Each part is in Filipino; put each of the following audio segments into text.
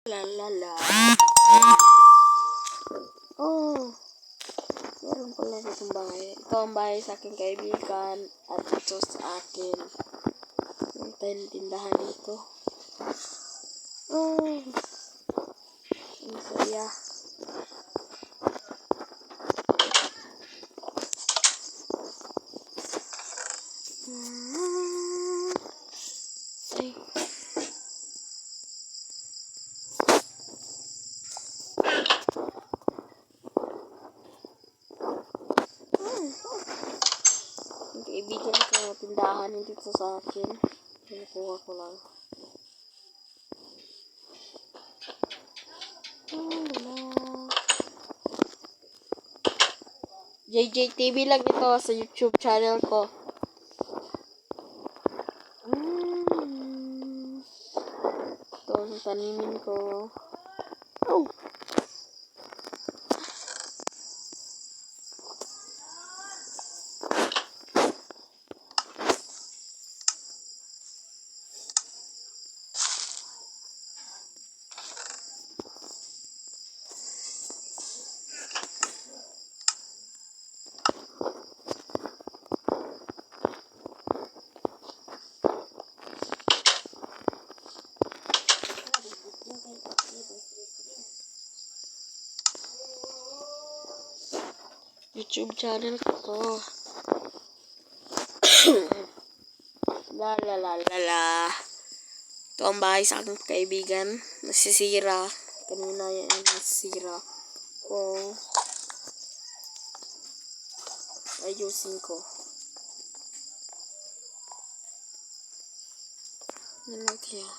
La la la. Oh, meron pala ditong bahay. Ito ang bahay sa aking kaibigan at ito sa akin. Meron tayong tindahan dito. Oh, ang saya. Ay. Ang kaibigan ko tindahan dito sa akin. Kinukuha ko lang. JJTV lang ito sa YouTube channel ko. Ito ang tanimin ko. Oh! YouTube channel ko to. La la la la la. Ito ang bahay sa aking kaibigan. Nasisira. Kanina yan nasisira. Kung ayusin ko. Ano kaya?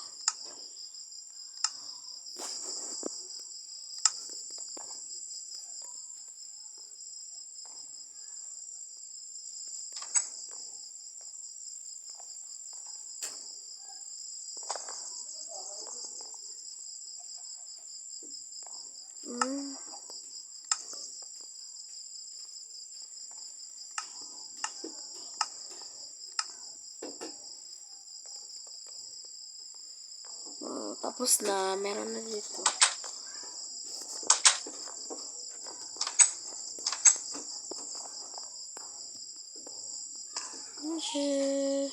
Oh, tapos na. Meron na dito. Okay.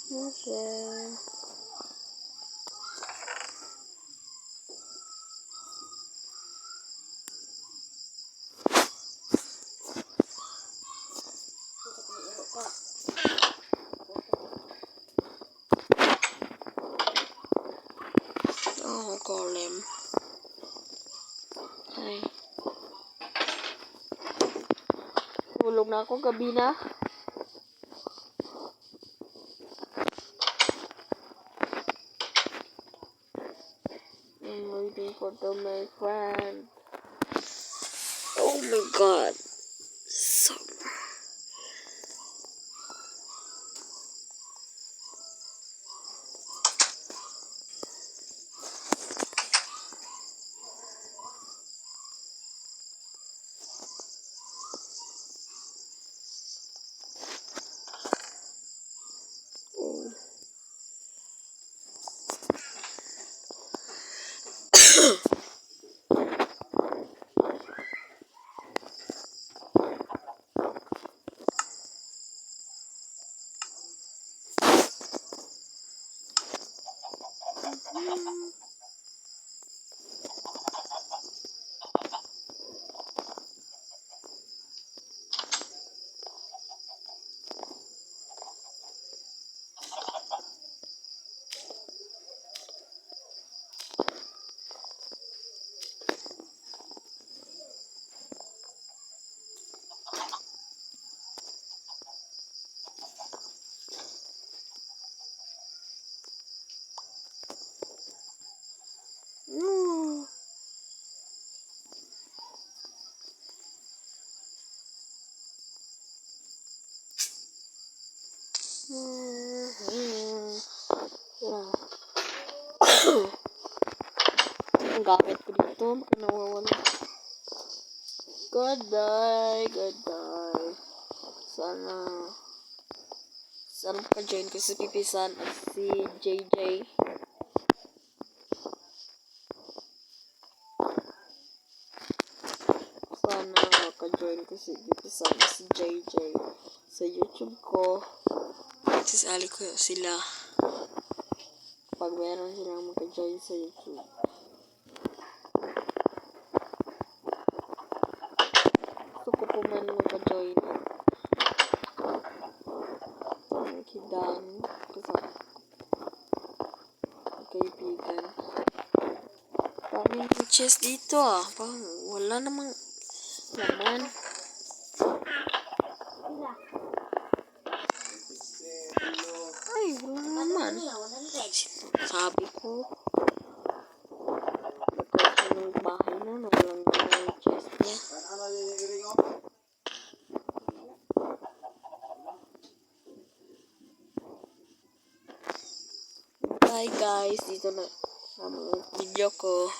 Okay. Oh, golem. Ay. Tulog na ako gabi na. I'm waiting for my friend. Oh my god. Summer. Yeah. Ang gamit ko dito, baka nawawala. Goodbye. Sana maka-join ko si Pipisan at si JJ. Sana maka-join ko si Pipisan at si JJ sa YouTube ko. Sisali ko sila pag meron silang maka-join sa YouTube. Gusto ko po man maka-join at nakikidan kasama kaibigan. Daming chest dito parang wala namang laman. Ay, wala naman. Sabi ko nagkaroon ng bahay na walang naman chest niya. Bye guys, dito na ang video ko.